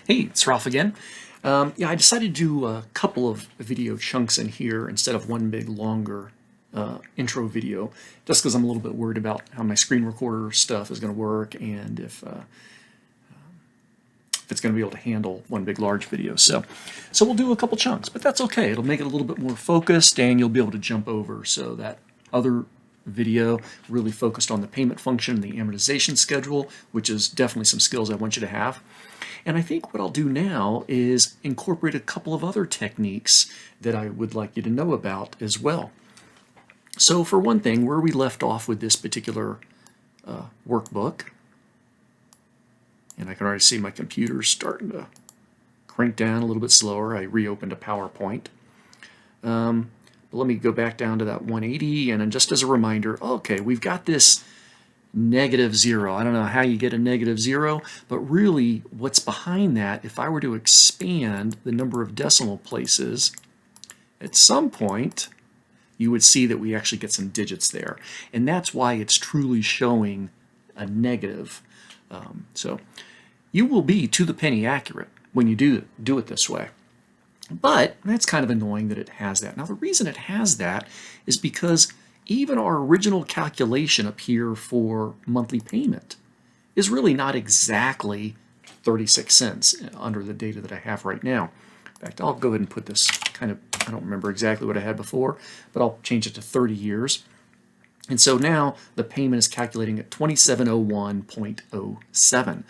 Hey, it's Ralph again. Yeah, I decided to do a couple of video chunks in here instead of one big longer intro video, just because I'm a little bit worried about how my screen recorder stuff is going to work and if it's going to be able to handle one big large video. So we'll do a couple chunks, but that's okay. It'll make it a little bit more focused, and you'll be able to jump over. So that other video really focused on the payment function and the amortization schedule, which is definitely some skills I want you to have. And I think what I'll do now is incorporate a couple of other techniques that I would like you to know about as well. So for one thing, where we left off with this particular workbook, and I can already see my computer starting to crank down a little bit slower. I reopened a PowerPoint. But let me go back down to that 180, and then just as a reminder, okay, we've got this -0. I don't know how you get a -0, but really what's behind that, if I were to expand the number of decimal places, at some point you would see that we actually get some digits there. And that's why it's truly showing a negative. So you will be to the penny accurate when you do it this way. But that's kind of annoying that it has that. Now the reason it has that is because even our original calculation up here for monthly payment is really not exactly 36 cents under the data that I have right now. In fact, I'll go ahead and put this I don't remember exactly what I had before, but I'll change it to 30 years. And so now the payment is calculating at 2701.07.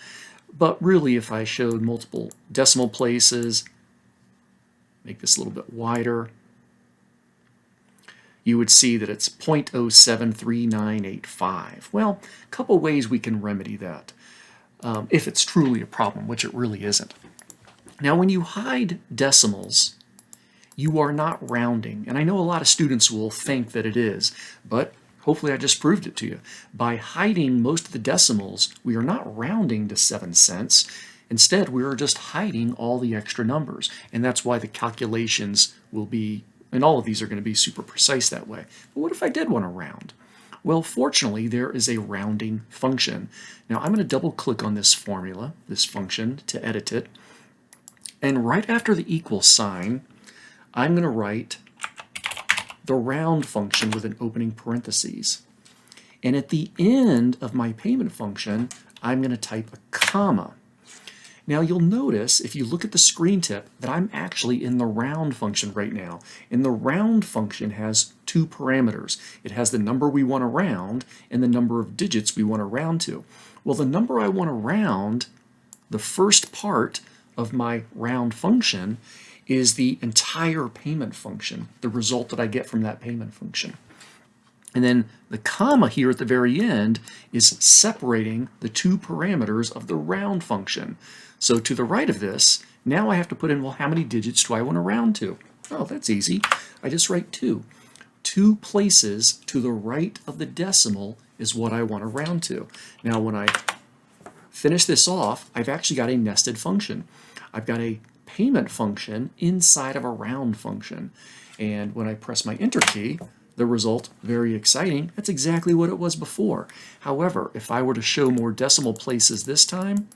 But really, if I showed multiple decimal places, make this a little bit wider, you would see that it's 0.073985. Well, a couple ways we can remedy that if it's truly a problem, which it really isn't. Now, when you hide decimals, you are not rounding. And I know a lot of students will think that it is, but hopefully I just proved it to you. By hiding most of the decimals, we are not rounding to 7 cents. Instead, we are just hiding all the extra numbers. And that's why the calculations will be, and all of these are going to be super precise that way. But what if I did want to round? Well, fortunately, there is a rounding function. Now, I'm going to double click on this formula, this function, to edit it. And right after the equal sign, I'm going to write the round function with an opening parentheses. And at the end of my payment function, I'm going to type a comma. Now you'll notice, if you look at the screen tip, that I'm actually in the round function right now. And the round function has two parameters. It has the number we want to round and the number of digits we want to round to. Well, the number I want to round, the first part of my round function, is the entire payment function, the result that I get from that payment function. And then the comma here at the very end is separating the two parameters of the round function. So to the right of this, now I have to put in, well, how many digits do I want to round to? Oh, that's easy. I just write 2. 2 places to the right of the decimal is what I want to round to. Now when I finish this off, I've actually got a nested function. I've got a payment function inside of a round function. And when I press my enter key, the result, very exciting, that's exactly what it was before. However, if I were to show more decimal places this time,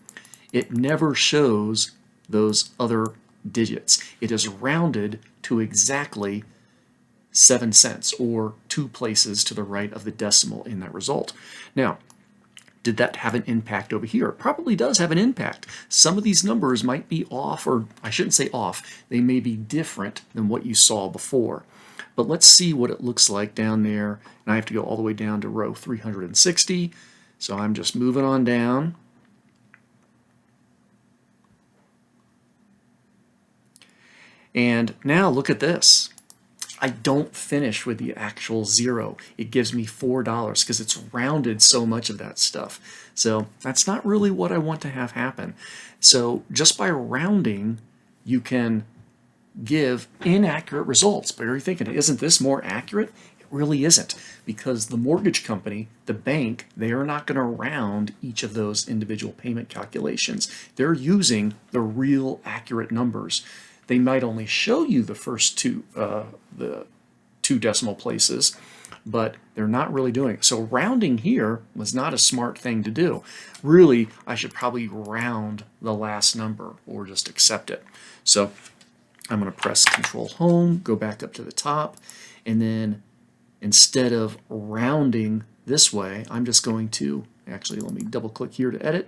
it never shows those other digits. It is rounded to exactly 7 cents, or 2 places to the right of the decimal in that result. Now, did that have an impact over here? It probably does have an impact. Some of these numbers might be off, or I shouldn't say off, they may be different than what you saw before. But let's see what it looks like down there. And I have to go all the way down to row 360. So I'm just moving on down. And now look at this. I don't finish with the actual 0. It gives me $4 because it's rounded so much of that stuff. So that's not really what I want to have happen. So just by rounding, you can give inaccurate results. But you're thinking, isn't this more accurate? It really isn't, because the mortgage company, the bank, they are not going to round each of those individual payment calculations. They're using the real accurate numbers. They might only show you the first two decimal places, but they're not really doing it. So rounding here was not a smart thing to do. Really, I should probably round the last number or just accept it. So I'm going to press Control Home, go back up to the top, and then instead of rounding this way, I'm just going to, actually let me double click here to edit.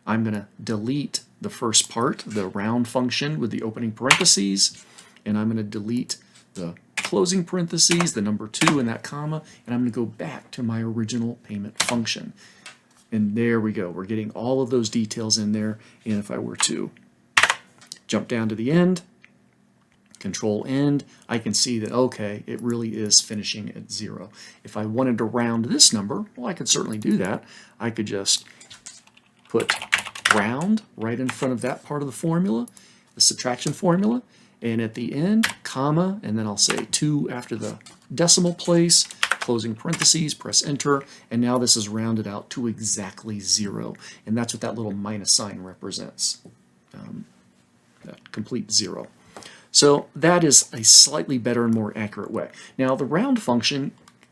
I'm going to delete the first part, the round function with the opening parentheses, and I'm going to delete the closing parentheses, the number 2 and that comma, and I'm going to go back to my original payment function. And there we go. We're getting all of those details in there. And if I were to jump down to the end, Control End, I can see that, okay, it really is finishing at 0. If I wanted to round this number, well, I could certainly do that. I could just put round right in front of that part of the formula, the subtraction formula, and at the end, comma, and then I'll say 2 after the decimal place, closing parentheses, press enter, and now this is rounded out to exactly 0. And that's what that little minus sign represents, that complete 0. So that is a slightly better and more accurate way. Now the round function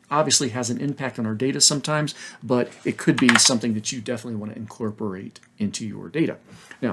obviously has an impact on our data sometimes, but it could be something that you definitely want to incorporate into your data. Now,